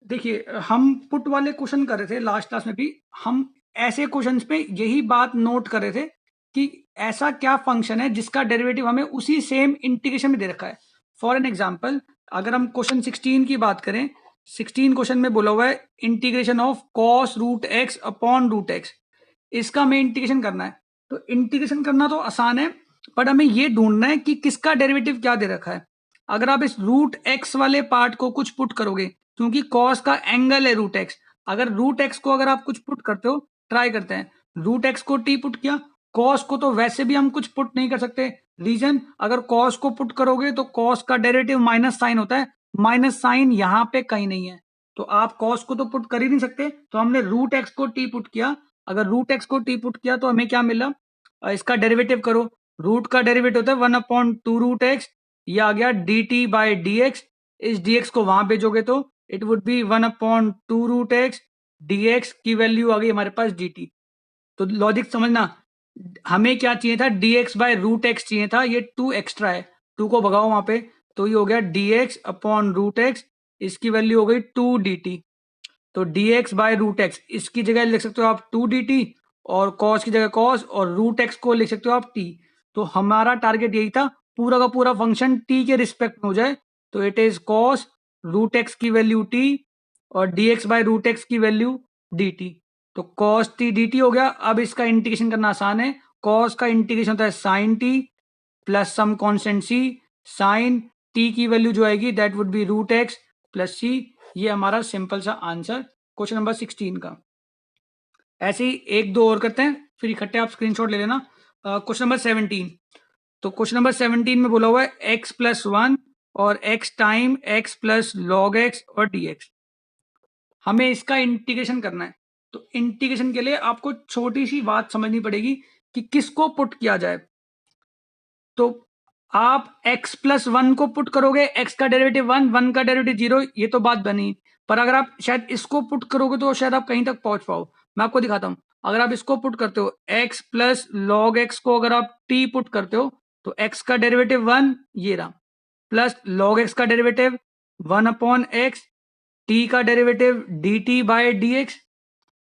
देखिए, हम पुट वाले क्वेश्चन कर रहे थे लास्ट क्लास में भी। हम ऐसे क्वेश्चंस पे यही बात नोट कर रहे थे कि ऐसा क्या फंक्शन है जिसका डेरिवेटिव हमें उसी सेम इंटीग्रेशन में दे रखा है। फॉर एन एग्जांपल, अगर हम क्वेश्चन 16 की बात करें, 16 क्वेश्चन में बोला हुआ है integration of cos root x upon root x. इसका हमें इंटीग्रेशन करना है। तो इंटीग्रेशन करना तो आसान है, बट हमें ये ढूंढना है कि किसका डेरिवेटिव क्या दे रखा है। अगर आप इस रूट एक्स वाले पार्ट को कुछ पुट करोगे, क्योंकि कॉस का एंगल है रूट एक्स, अगर रूट एक्स को अगर आप कुछ पुट करते हो, ट्राई करते हैं, रूट एक्स को टी पुट किया, कॉस को तो वैसे भी हम कुछ पुट नहीं कर सकते। रीजन, अगर कॉस को पुट करोगे तो कॉस का डेरिवेटिव माइनस साइन होता है, माइनस साइन यहाँ पे कहीं नहीं है, तो आप कॉस को तो पुट कर ही नहीं सकते। तो हमने रूट एक्स को टी पुट किया। अगर रूट एक्स को टी पुट किया तो हमें क्या मिला, इसका डेरिवेटिव करो। रूट का डेरिवेटिव होता है 1/2 रूट एक्स, ये आ गया d t by d x. इस dx को वहां भेजोगे तो it would be 1/2 root x, dx की वैल्यू आ गई हमारे पास dt। तो लॉजिक समझना, हमें क्या चाहिए था, dx बाय रूट एक्स चाहिए था, ये 2 एक्स्ट्रा है, 2 को भगाओ वहां पे, तो ये हो गया dx अपॉन रूट एक्स, इसकी वैल्यू हो गई 2 dt। तो dx बाय रूट एक्स, इसकी जगह लिख सकते हो आप 2 dt, और cos की जगह cos, और रूट एक्स को लिख सकते हो आप t। तो हमारा टारगेट यही था, पूरा का पूरा फंक्शन t के रिस्पेक्ट में हो जाए। तो it is cos root x की वैल्यू t और dx बाय रूट एक्स की वैल्यू dt। तो cos t dt हो गया। अब इसका इंटीग्रेशन करना आसान है। cos का इंटीग्रेशन होता है sin t plus some constant c, sin t की वैल्यू जो आएगी that would be root x plus c। ये हमारा सिंपल सा आंसर क्वेश्चन नंबर 16 का। ऐसे ही एक दो और करते हैं, फिर इकट्ठे आप स्क्रीनशॉट ले लेना। Question number 17। तो क्वेश्चन नंबर 17 में बोला हुआ है x प्लस 1 और x time x plus log x और dx। हमें इसका इंटीग्रेशन करना है। तो इंटीग्रेशन के लिए आपको छोटी सी बात समझनी पड़ेगी कि किसको पुट किया जाए। तो आप x प्लस 1 को पुट करोगे, x का डेरिवेटिव 1, 1 का डेरिवेटिव 0, ये तो बात बनी। पर अगर आप शायद इसको पुट करोगे तो शायद आप कहीं तक पहुंच पाओ। मैं आपको दिखाता हूं। अगर आप इसको पुट करते हो, x प्लस लॉग एक्स को अगर आप t पुट करते हो, तो x का डेरिवेटिव 1 ये रहा, प्लस लॉग एक्स का डेरिवेटिव 1/x, t का डेरिवेटिव dt बाय dx।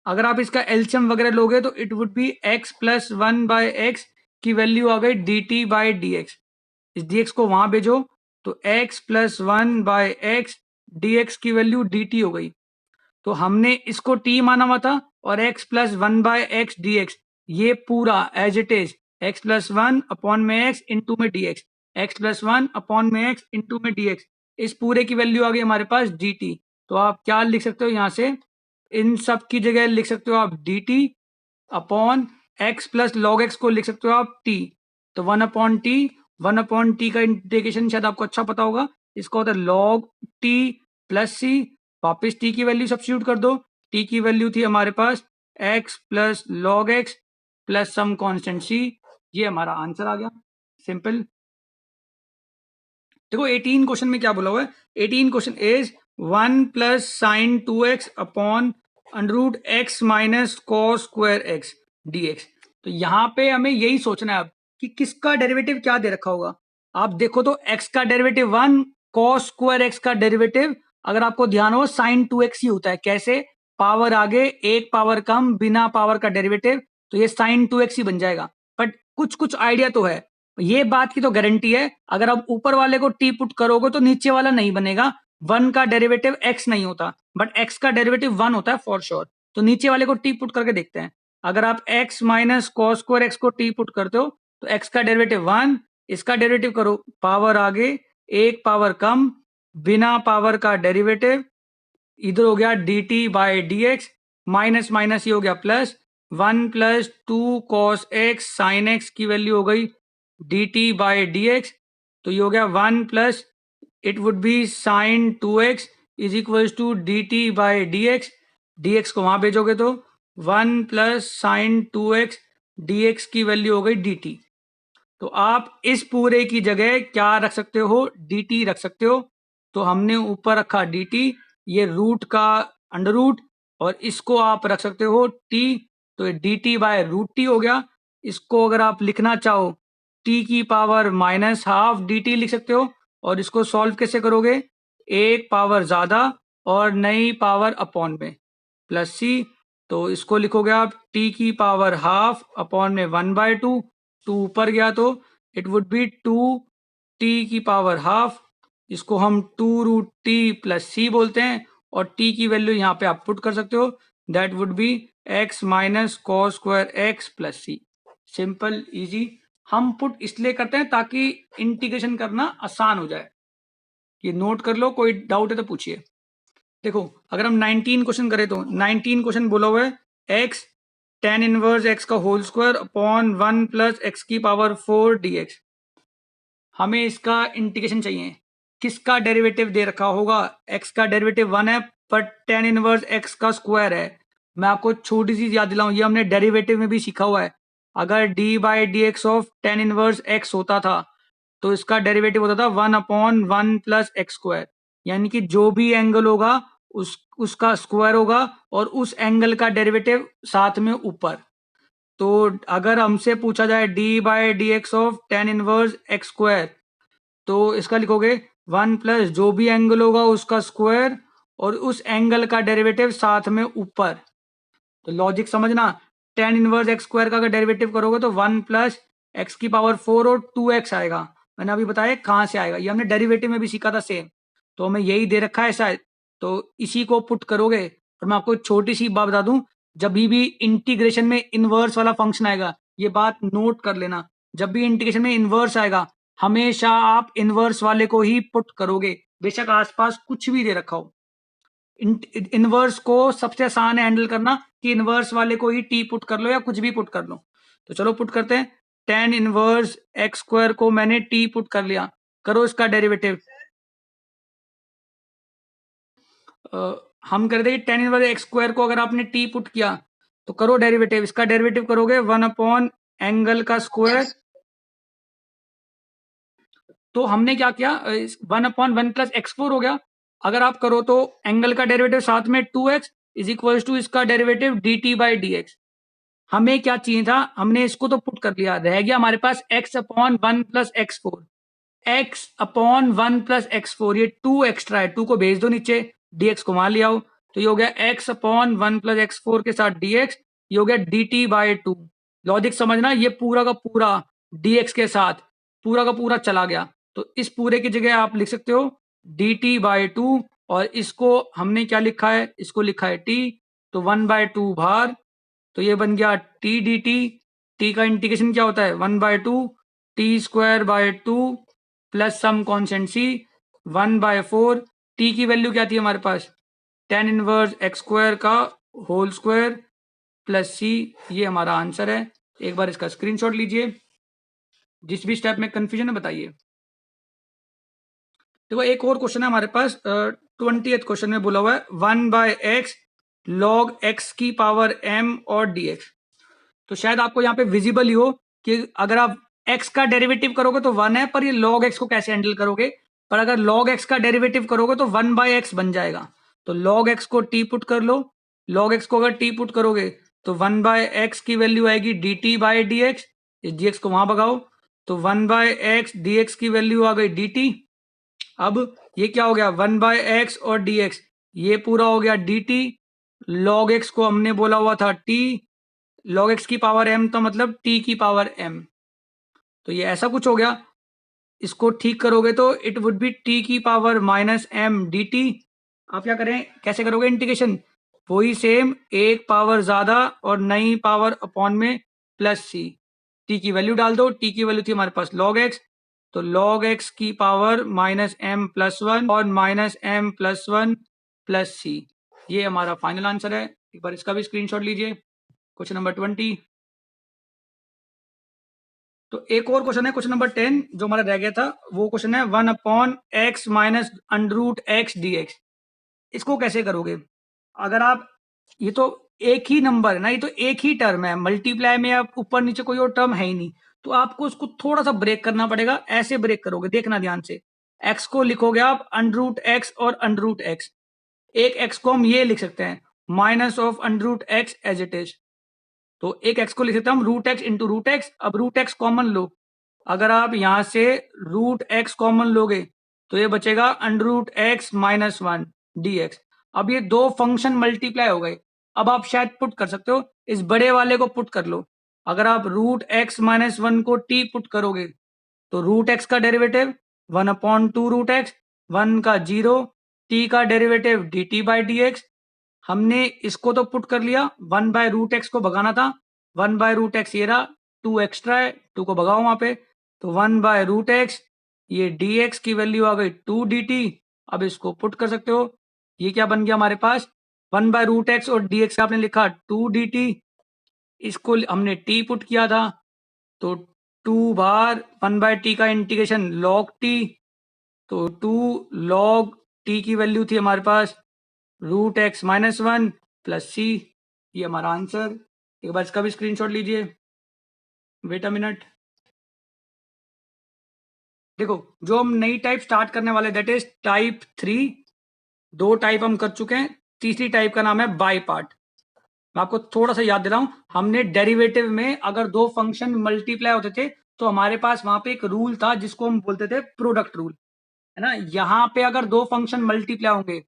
अगर आप इसका एलसीएम वगैरह लोगे तो it would be x plus 1/x की वैल्यू आ गई dt बाय dx। इस dx को वहां भेजो तो x प्लस 1/x dx की वैल्यू dt हो गई। तो हमने इसको t माना हुआ था, और x प्लस 1/x dx ये पूरा as it is x plus 1 upon में x इंटू में dx, x प्लस 1 अपॉन में x इंटू में dx, इस पूरे की वैल्यू आ गई हमारे पास dt। तो आप क्या लिख सकते हो, यहां से इन सब की जगह लिख सकते हो आप dt upon x plus log x को लिख सकते हो आप t। तो 1/t का इंटीग्रेशन शायद आपको अच्छा पता होगा, इसका होता है log t प्लस c। वापिस t की वैल्यू सब्स्टिट्यूट कर दो, t की वैल्यू थी हमारे पास x plus log x plus some constant c। ये हमारा आंसर आ गया, सिंपल। देखो 18 क्वेश्चन में क्या बोला हुआ है। 18 question is 1 plus sine 2x upon under root x minus cos square x dx। तो यहाँ पे हमें यही सोचना है अब कि किसका डेरिवेटिव क्या दे रखा होगा। आप देखो तो x का डेरिवेटिव 1, कॉस स्क्वायर x का डेरिवेटिव, अगर आपको ध्यान हो, साइन 2x ही होता है। कैसे, पावर आगे एक पावर कम, बिना पावर का डेरिवेटिव, तो ये साइन 2x ही बन जाएगा। बट कुछ कुछ आइडिया तो है, ये बात की तो गारंटी है, अगर आप ऊपर वाले को टी पुट करोगे तो नीचे वाला नहीं बनेगा। 1 का डेरिवेटिव x नहीं होता, बट x का डेरिवेटिव 1 होता है फॉर श्योर। तो नीचे वाले को टी पुट करके देखते हैं। अगर आप x minus cos square x को टी पुट करते हो तो x का डेरिवेटिव 1, इसका डेरिवेटिव करो, पावर आगे एक पावर कम, बिना पावर का डेरिवेटिव, इधर हो गया d t by d x, minus minus ये हो गया plus, 1 plus 2 cos x sine x की वैल्यू हो गई d t by d x. तो ये हो गया 1 plus, it would be sine 2x is equal to d t by d x. D x को वहां भेजोगे तो 1 plus sine 2x d x की वैल्यू हो गई डी टी। तो आप इस पूरे की जगह क्या रख सकते हो, डी टी रख सकते हो। तो हमने ऊपर रखा डी टी, ये रूट का अंडर रूट, और इसको आप रख सकते हो टी, तो d t by root t हो गया। इसको अगर आप लिखना चाहो टी की power minus half d t लिख सकते हो। और इसको सॉल्व कैसे करोगे, एक पावर ज्यादा और नई पावर अपॉन में प्लस सी। तो इसको लिखोगे आप टी की पावर हाफ अपॉन में 1/2। 2 ऊपर गया तो इट वुड बी 2 टी की पावर हाफ। इसको हम 2√t प्लस सी बोलते हैं और t की वैल्यू यहाँ पे आप पुट कर सकते हो। That would be x minus cos square x plus c. Simple easy. हम पुट इसलिए करते हैं ताकि इंटीग्रेशन करना आसान हो जाए। ये नोट कर लो, कोई डाउट है तो पूछिए। देखो अगर हम 19 क्वेश्चन करें तो 19 क्वेश्चन बोला हुआ है x tan इनवर्स x का whole square upon 1 plus x की पावर 4 dx। हमें इसका इंटीग्रेशन चाहिए। किसका डेरिवेटिव दे रखा होगा? x का डेरिवेटिव 1 है पर tan इनवर्स x का स्क्वायर है। मैं आपको छोटी सी याद दिलाऊं, ये हमने डेरिवेटिव में भी सीखा हुआ है। अगर d/dx of tan inverse x होता था तो इसका डेरिवेटिव होता था 1/1 प्लस एक्स स्क्वायर। यानी कि जो भी एंगल होगा उसका स्क्वायर होगा और उस एंगल का डेरिवेटिव साथ में ऊपर। तो अगर हमसे पूछा जाए d/dx of tan inverse x square तो इसका लिखोगे 1 प्लस जो भी एंगल होगा उसका स्क्वायर और उस एंगल का डेरिवेटिव साथ में ऊपर। तो लॉजिक समझना, tan इनवर्स एक्स स्क्वायर का अगर डेरिवेटिव करोगे तो 1 प्लस एक्स की पावर 4 और 2x आएगा। मैंने अभी बताया कहाँ से आएगा, ये हमने डेरिवेटिव में भी सीखा था सेम। तो हमें यही दे रखा है शायद, तो इसी को पुट करोगे। और मैं आपको छोटी सी बात बता दूं, जब भी इंटीग्रेशन में इनवर्स वाला फंक्शन आएगा, ये बात नोट कर लेना, जब भी इंटीग्रेशन में इनवर्स आएगा हमेशा आप इनवर्स वाले को ही पुट करोगे, बेशक आसपास कुछ भी दे रखा हो। इनवर्स को सबसे आसान है हैंडल करना कि इनवर्स वाले को ही टी पुट कर लो या कुछ भी पुट कर लो। तो चलो पुट करते हैं। tan इनवर्स एक्स स्क्वायर को मैंने टी पुट कर लिया, करो इसका डेरिवेटिव। हम कर देंगे tan इनवर्स एक्स स्क्वायर को अगर आपने टी पुट किया तो करो डेरिवेटिव। इसका डेरिवेटिव करोगे 1 एंगल का स्क्वायर। तो हमने क्या किया, 1/1 प्लस x4 हो गया। अगर आप करो तो एंगल का डेरिवेटिव साथ में 2x इज इक्वल टू इसका डेरिवेटिव dt/dx। हमें क्या चाहिए था, हमने इसको तो पुट कर लिया, रह गया हमारे पास x/1 plus x4। x/1 plus x4, ये 2 एक्स्ट्रा है, 2 को भेज दो नीचे, dx को वहां ले आओ। तो ये हो गया x/1 प्लस x4 के साथ dx, ये हो गया dt/2। लॉजिक समझना, ये पूरा का पूरा dx के साथ पूरा का पूरा चला गया। तो इस पूरे की जगह आप लिख सकते हो dt/2 और इसको हमने क्या लिखा है, इसको लिखा है t। तो 1/2 बाहर, तो ये बन गया टी डी टी। टी का इंटीग्रेशन क्या होता है, 1/2 t square by 2 plus some constant c 1/4। T की वैल्यू क्या थी हमारे पास, tan इनवर्स एक्स स्क्वायर का होल स्क्वायर प्लस सी। ये हमारा आंसर है। एक बार इसका स्क्रीनशॉट लीजिए, जिस भी स्टेप में कंफ्यूजन है बताइए। देखो एक और क्वेश्चन है हमारे पास, 20th क्वेश्चन में बोला हुआ है 1/x log x की पावर m और dx। तो शायद आपको यहाँ पे विजिबल ही हो कि अगर आप x का डेरिवेटिव करोगे तो 1 है, पर ये log x को कैसे हैंडल करोगे। पर अगर log x का डेरिवेटिव करोगे तो 1/x बन जाएगा। तो log x को t पुट कर लो। log x को अगर t पुट करोगे तो 1/x की वैल्यू आएगी dt/dx। इस dx को वहां भगाओ तो 1/x dx की वैल्यू आ गई dt। अब ये क्या हो गया, 1/x और dx, ये पूरा हो गया dt। log x को हमने बोला हुआ था t, log x की पावर m तो मतलब t की पावर m। तो ये ऐसा कुछ हो गया। इसको ठीक करोगे तो इट वुड बी t की पावर माइनस m dt। आप क्या करें, कैसे करोगे इंटीग्रेशन, वही सेम, एक पावर ज्यादा और नई पावर अपॉन में प्लस सी। t की वैल्यू डाल दो, t की वैल्यू थी हमारे पास log x, तो log x की पावर माइनस m प्लस 1 और minus m plus 1 plus c. ये हमारा फाइनल आंसर है। एक बार इसका भी स्क्रीनशॉट लीजिए, क्वेश्चन नंबर 20। तो एक और क्वेश्चन है, क्वेश्चन नंबर 10 जो हमारा रह गया था, वो क्वेश्चन है 1/x minus under x dx। इसको कैसे करोगे, अगर आप, ये तो एक ही नंबर है ना, ये तो एक ही टर्म है, मल्टीप्लाई में आप ऊपर नीचे कोई और टर्म है ही नहीं। तो आपको उसको थोड़ा सा ब्रेक करना पड़ेगा। ऐसे ब्रेक करोगे, देखना ध्यान से। x को लिखोगे आप अंडर x और अंडर x। एक x को हम ये लिख सकते हैं minus of under x as it is. तो एक x को लिख सकते हैं हम root x into root x. अब रूट x कॉमन लो, अगर आप यहां से रूट x कॉमन लोगे तो ये बचेगा under root x minus 1 dx। अब ये दो फंक्शन मल्टीप्लाई हो गए। अब आप शायद पुट कर सकते हो, इस बड़े वाले को पुट कर लो। अगर आप रूट एक्स माइनस वन को टी पुट करोगे तो रूट एक्स का डेरिवेटिव 1/2 रूट एक्स, 1 का 0, टी का derivative D t by d x. हमने इसको तो पुट कर लिया, 1/√x को भगाना था, 1/√x ये रहा, 2 एक्स्ट्रा है, 2 को भगाओ वहां पे, तो 1/√x, ये dx की वैल्यू आ गई 2 dt। अब इसको पुट कर सकते हो, ये क्या बन गया हमारे पास, 1/√x और dx का आपने लिखा 2 dt, इसको हमने t पुट किया था, तो 2 बार 1/t का इंटीग्रेशन log t, तो 2 log t की वैल्यू थी हमारे पास root x minus one plus c, ये हमारा आंसर। एक बार इसका भी स्क्रीनशॉट लीजिए, वेट अ मिनट। देखो जो हम नई टाइप स्टार्ट करने वाले दैट इज टाइप 3, 2 टाइप हम कर चुके हैं, तीसरी टाइप का नाम है बाई पार्ट। मैं आपको थोड़ा सा याद दे रहा हूं, हमने डेरिवेटिव में अगर दो फंक्शन मल्टीप्लाई होते थे तो हमारे पास वहां पे एक रूल था जिसको हम बोलते थे प्रोडक्ट रूल, है ना। यहाँ पे अगर दो फंक्शन मल्टीप्लाई होंगे,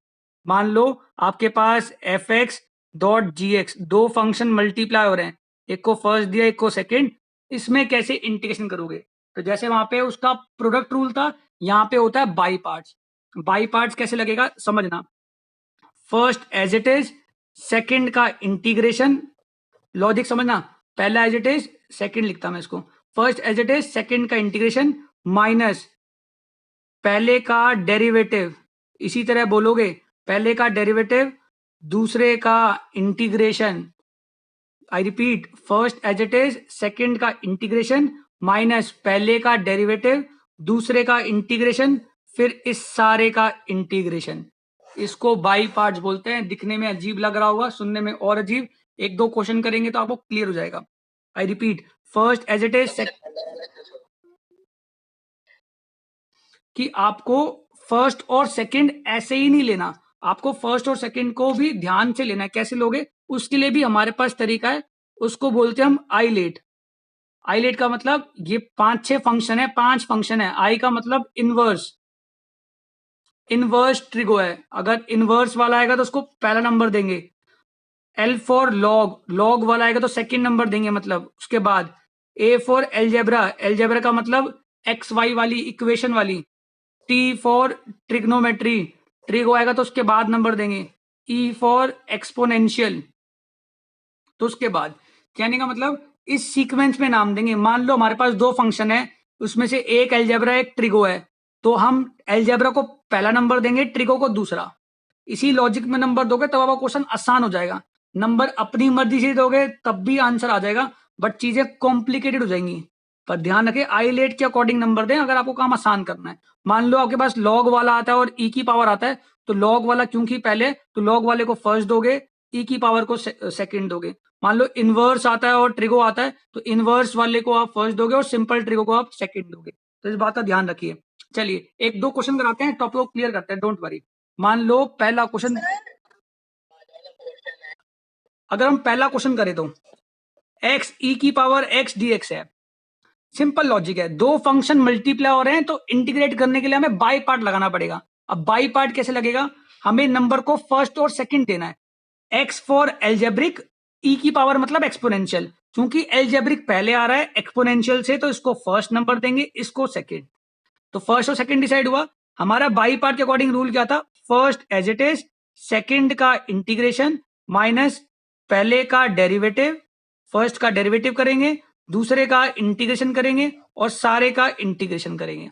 मान लो आपके पास f x dot g x, दो फंक्शन मल्टीप्लाई हो रहे हैं, एक को फर्स्ट दिया एक को सेकंड, इसमें कैसे इंटीग्रेशन करोगे। तो जैसे वहां पे उसका प्रोडक्ट रूल था, यहाँ पे होता है बाई पार्ट्स। बाई पार्ट्स कैसे लगेगा समझना, first as it is, second का इंटीग्रेशन, लॉजिक समझना, पहला एज इट इज, सेकंड लिखता मैं इसको, first as it is, second का इंटीग्रेशन माइनस पहले का डेरिवेटिव, इसी तरह बोलोगे, पहले का डेरिवेटिव दूसरे का integration, I repeat, first as it is, second का इंटीग्रेशन माइनस पहले का डेरिवेटिव दूसरे का इंटीग्रेशन, फिर इस सारे का इंटीग्रेशन, इसको बाई पार्ट्स बोलते हैं। दिखने में अजीब लग रहा होगा, सुनने में और अजीब, एक दो क्वेश्चन करेंगे तो आपको क्लियर हो जाएगा। I repeat, first as it is, कि आपको फर्स्ट और सेकंड ऐसे ही नहीं लेना, आपको फर्स्ट और सेकंड को भी ध्यान से लेना है। कैसे लोगे उसके लिए भी हमारे पास तरीका है, उसको बोलते हैं हम आईलेट। आईलेट का मतलब ये 5-6 फंक्शन है, 5 फंक्शन है, आई का मतलब इनवर्स, इनवर्स ट्रिगो है, अगर इनवर्स वाला आएगा तो उसको पहला नंबर देंगे। एल फॉर लॉग, लॉग वाला आएगा तो सेकंड नंबर देंगे, मतलब उसके बाद ए फॉर एलजेब्रा, एलजेब्रा का मतलब एक्स वाई वाली इक्वेशन वाली, टी फॉर ट्रिग्नोमेट्री, ट्रिगो आएगा तो उसके बाद नंबर देंगे, ई फॉर एक्सपोनेंशियल, तो उसके बाद, कहने का मतलब इस सीक्वेंस में नाम देंगे। मान लो हमारे पास दो फंक्शन है, उसमें से एक एलजेब्रा एक ट्रिगो है, तो हम एलजेब्रा को पहला नंबर देंगे, ट्रिगो को दूसरा। इसी लॉजिक में नंबर दोगे तब आपका क्वेश्चन आसान हो जाएगा। नंबर अपनी मर्जी से दोगे तब भी आंसर आ जाएगा, बट चीजें कॉम्प्लिकेटेड हो जाएंगी। पर ध्यान रखें आईलेट के अकॉर्डिंग नंबर दें अगर आपको काम आसान करना है। मान लो आपके पास लॉग वाला आता है और ई की पावर आता है, तो लॉग वाला क्योंकि पहले, तो लॉग वाले को फर्स्ट दोगे, ई की पावर को सेकंड दोगे। मान लो इनवर्स आता है और ट्रिगो आता है, तो इनवर्स वाले को आप फर्स्ट दोगे और सिंपल ट्रिगो को आप सेकंड दोगे। तो इस बात का ध्यान रखिए। चलिए एक दो क्वेश्चन कराते हैं, टॉपिक को क्लियर करते हैं, डोंट वरी। मान लो पहला क्वेश्चन, अगर हम पहला क्वेश्चन करें तो एक्स ई की पावर एक्स डी एक्स है, सिंपल लॉजिक है, दो फंक्शन मल्टीप्लाई हो रहे हैं तो इंटीग्रेट करने के लिए हमें बाई पार्ट लगाना पड़ेगा। अब बाई पार्ट कैसे लगेगा, हमें नंबर को फर्स्ट और सेकंड देना है। एक्स फॉर एल्जेब्रिक, ई की पावर मतलब एक्सपोनेंशियल, क्योंकि एल्जेब्रिक पहले आ रहा है एक्सपोनेंशियल से, तो इसको फर्स्ट नंबर देंगे, इसको सेकंड। तो फर्स्ट और सेकंड डिसाइड हुआ। हमारा बाई पार्ट के अकॉर्डिंग रूल क्या था, first as it is, second का इंटीग्रेशन माइनस पहले का डेरिवेटिव, फर्स्ट का डेरिवेटिव करेंगे, दूसरे का इंटीग्रेशन करेंगे और सारे का इंटीग्रेशन करेंगे।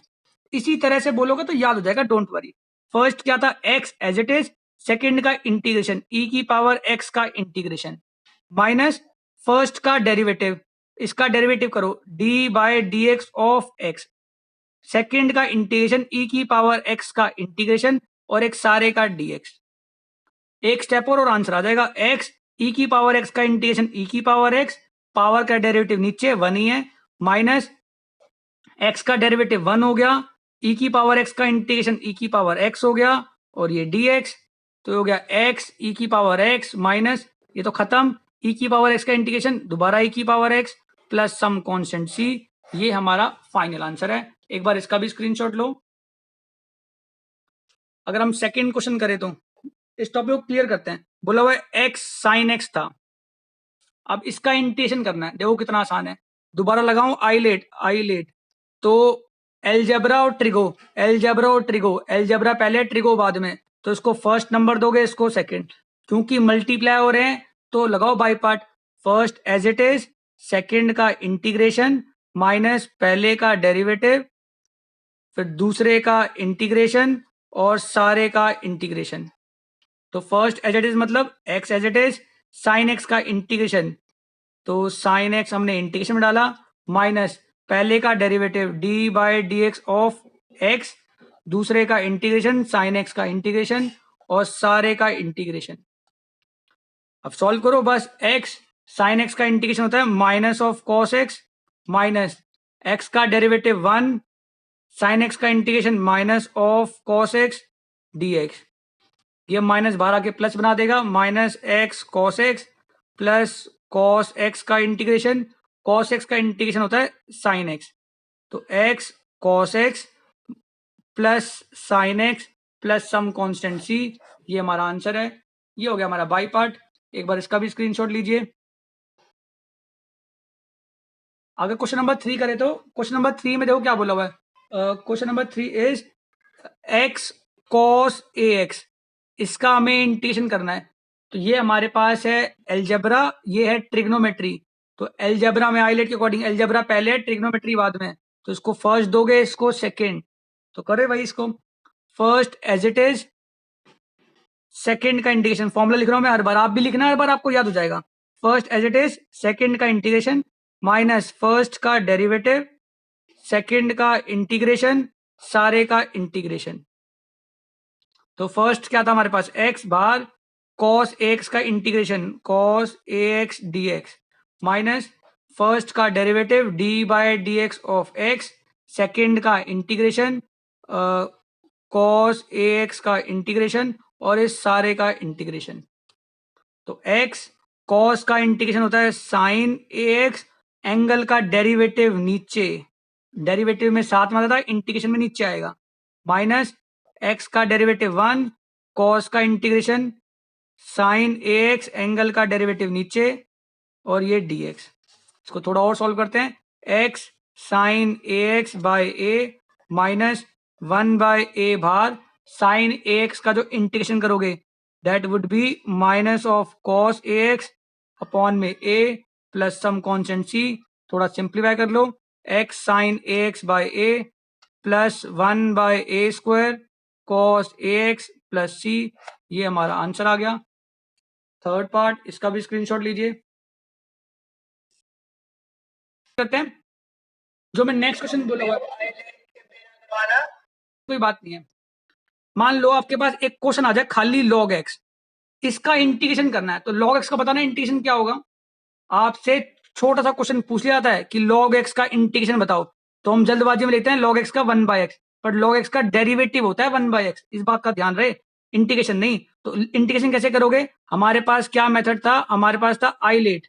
इसी तरह से बोलोगे तो याद हो जाएगा, डोंट वरी। फर्स्ट क्या था, x as it is, second का इंटीग्रेशन ई की पावर एक्स का इंटीग्रेशन माइनस फर्स्ट का डेरिवेटिव, इसका डेरिवेटिव करो d by d x of x, second का इंटीग्रेशन ई की पावर एक्स का इंटीग्रेशन और एक सारे का डीएक्स। एक स्टेप और आंसर आ जाएगा, एक्स ई की पावर एक्स का इंटीग्रेशन ई की पावर एक्स, पावर का डेरिवेटिव नीचे वन ही है, माइनस एक्स का डेरिवेटिव वन हो गया, ई की पावर एक्स का इंटीग्रेशन ई की पावर एक्स हो गया और ये डीएक्स, तो हो गया एक्स ई की पावर एक्स माइनस, ये तो खत्म, ई की पावर एक्स का इंटीग्रेशन दोबारा ई की power x plus some constant c, ये हमारा फाइनल आंसर है। एक बार इसका भी स्क्रीनशॉट लो। अगर हम सेकंड क्वेश्चन करें तो इस टॉपिक को क्लियर करते हैं। बोला हुआ है x sin x था, अब इसका इंटीग्रेशन करना है। देखो कितना आसान है, दोबारा लगाऊं आइलेट तो एलजेब्रा और ट्रिगो, एलजेब्रा और ट्रिगो, एलजेब्रा पहले ट्रिगो बाद में, तो इसको फर्स्ट नंबर दोगे, इसको सेकंड, क्योंकि मल्टीप्लाई हो रहे हैं तो लगाओ by part. First as it is, second का इंटीग्रेशन माइनस पहले का डेरिवेटिव, फिर दूसरे का इंटीग्रेशन और सारे का इंटीग्रेशन। तो फर्स्ट एज इट इज मतलब x as it is, sine x का इंटीग्रेशन, तो साइन एक्स हमने इंटीग्रेशन में डाला, माइनस पहले का derivative d by d x of x, दूसरे का इंटीग्रेशन साइन एक्स का इंटीग्रेशन और सारे का इंटीग्रेशन। अब सॉल्व करो बस। एक्स साइन एक्स का इंटीग्रेशन होता है minus of cos x, minus x का डेरिवेटिव 1, साइन एक्स का integration minus of cos x d x. ये माइनस 12 के प्लस बना देगा, minus x cos x plus cos x का इंटीग्रेशन, कॉस एक्स का इंटीग्रेशन होता है साइन एक्स, तो x cos x plus sine x plus some constant c, ये हमारा आंसर है। ये हो गया हमारा बाई पार्ट। एक बार इसका भी स्क्रीनशॉट लीजिए। अगर क्वेश्चन नंबर 3 करें तो क्वेश्चन नंबर 3 में देखो क्या बोला हुआ है। Question number 3 is x cos a x, इसका हमें इंटीग्रेशन करना है। तो ये हमारे पास है एलजेब्रा, ये है ट्रिग्नोमेट्री। तो एलजेब्रा में आइलेट के अकॉर्डिंग एलजेब्रा पहले है, ट्रिग्नोमेट्री बाद में, तो इसको फर्स्ट दोगे, इसको सेकंड, तो करे भाई इसको first as it is, second का इंटीग्रेशन, फॉर्मूला लिख रहा हूं मैं, हर बार आप भी लिखना, हर बार आपको याद हो जाएगा। First as it is, second का इंटीग्रेशन माइनस फर्स्ट का डेरिवेटिव, सेकंड का इंटीग्रेशन, सारे का इंटीग्रेशन। तो फर्स्ट क्या था हमारे पास, एक्स बार कॉस एक्स का integration cos a x d x, minus first का derivative d by d x of x, second का इंटीग्रेशन कॉस ए एक्स का इंटीग्रेशन और इस सारे का इंटीग्रेशन। तो एक्स कॉस का इंटीग्रेशन होता है साइन ए एक्स, एंगल का डेरिवेटिव नीचे, डेरिवेटिव में साथ में आता था, इंटीग्रेशन में नीचे आएगा, माइनस एक्स का डेरिवेटिव 1, कॉस का इंटीग्रेशन साइन ए एक्स, एंगल का डेरिवेटिव नीचे और ये डी एक्स। इसको थोड़ा और सॉल्व करते हैं। एक्स साइन ए एक्स बाय ए माइनस 1 बाय ए भार साइन ए एक्स का जो इंटीग्रेशन करोगे that would B minus of cos a x upon में ए प्लस सम कांस्टेंट सी। थोड़ा सिंप्लीफाई कर लो, x sign A x bye A plus 1 bye A square cos a x plus c, ये हमारा answer आ गया। Third part, इसका भी screenshot लीजिए। करते हैं जो मैं नेक्स्ट क्वेश्चन बोला हुआ, कोई बात नहीं है। मान लो आपके पास एक क्वेश्चन आ जाए खाली log x, इसका इंटीग्रेशन करना है। तो log x का बताना इंटीग्रेशन क्या होगा, आपसे छोटा सा क्वेश्चन पूछ लिया जाता है कि log x का इंटीग्रेशन बताओ, तो हम जल्दबाजी में लेते हैं log x का 1/x, पर log x का डेरिवेटिव होता है 1/x, इस बात का ध्यान रहे, इंटीग्रेशन नहीं। तो इंटीग्रेशन कैसे करोगे, हमारे पास क्या मेथड था, हमारे पास था आइलेट,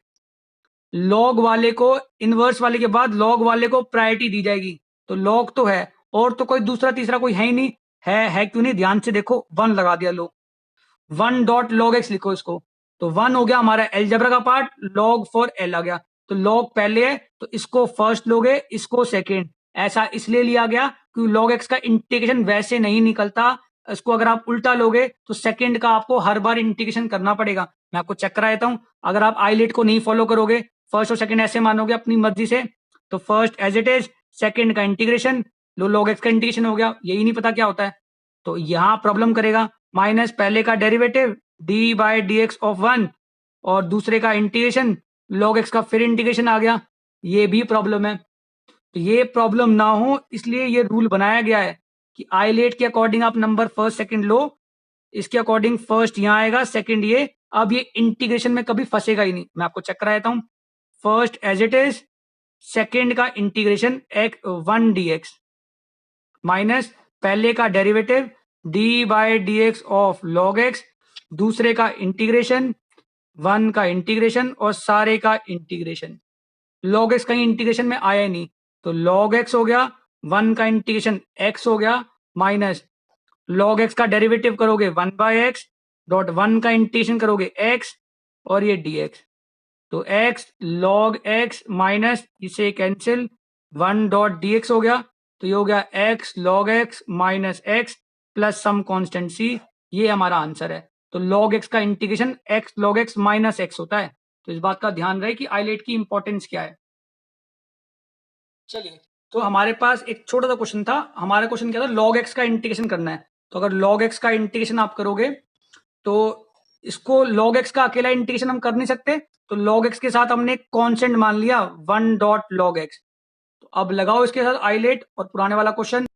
लॉग वाले को इनवर्स वाले के बाद लॉग वाले को प्रायोरिटी दी जाएगी। तो लॉग तो है और तो कोई दूसरा तीसरा कोई है ही नहीं, है क्यों नहीं, ध्यान से देखो, 1 लगा दिया, लो 1 डॉट लॉग एक्स लिखो इसको, तो 1 हो गया हमारा एलजेब्रा का पार्ट, लॉग फॉर एल आ गया। तो लॉग पहले है तो इसको फर्स्ट लोगे, इसको सेकेंड, ऐसा इसलिए लिया गया क्योंकि लॉग एक्स का इंटीग्रेशन वैसे नहीं निकलता, इसको अगर आप उल्टा लोगे तो सेकेंड का आपको हर बार इंटीग्रेशन करना पड़ेगा। मैं आपको चेक करा देता हूं, अगर आप आईलेट को नहीं फॉलो करोगे, फर्स्ट और सेकंड ऐसे मानोगे अपनी मर्जी से, तो first as it is, second का इंटीग्रेशन, लो लॉग एक्स का इंटीग्रेशन हो गया, यही नहीं पता क्या होता है, तो यहां प्रॉब्लम करेगा, माइनस पहले का derivative d by d x of 1 और दूसरे का इंटीग्रेशन लॉग एक्स का फिर इंटीग्रेशन आ गया, ये भी प्रॉब्लम है। तो ये प्रॉब्लम ना हो इसलिए ये रूल बनाया गया है कि आइलेट के अकॉर्डिंग आप नंबर फर्स्ट सेकंड लो, इसके अकॉर्डिंग फर्स्ट यहां आएगा, सेकंड ये, अब ये इंटीग्रेशन में कभी फंसेगा ही नहीं। मैं आपको चेक करा देता हूं, first as it is, second का इंटीग्रेशन 1 डी एक्स माइनस पहले का derivative d by d x of log x, दूसरे का इंटीग्रेशन 1 का इंटीग्रेशन और सारे का इंटीग्रेशन। लॉग एक्स कहीं इंटीग्रेशन में आया ही नहीं, तो लॉग एक्स हो गया, 1 का इंटीग्रेशन एक्स हो गया, माइनस लॉग एक्स का डेरिवेटिव करोगे 1/x डॉट 1 का इंटीग्रेशन करोगे x और ये dx, तो x log x माइनस इसे कैंसिल 1 डॉट dx हो गया, तो ये हो गया x log x minus x plus some constant c, ये हमारा आंसर है। तो log x का integration x log x minus x होता है। तो इस बात का ध्यान रहे कि आइलेट की इंपॉर्टेंस क्या है। चलिए, तो हमारे पास एक छोटा सा क्वेश्चन था। हमारा क्वेश्चन क्या था, log x का इंटीग्रेशन करना है। तो अगर log x का इंटीग्रेशन आप करोगे तो इसको log x का अकेला इंटीग्रेशन हम कर नहीं सकते, तो log x के साथ हमने एक कांस्टेंट मान लिया 1 डॉट log x। तो अब लगाओ इसके साथ आइलेट और पुराने वाला क्वेश्चन।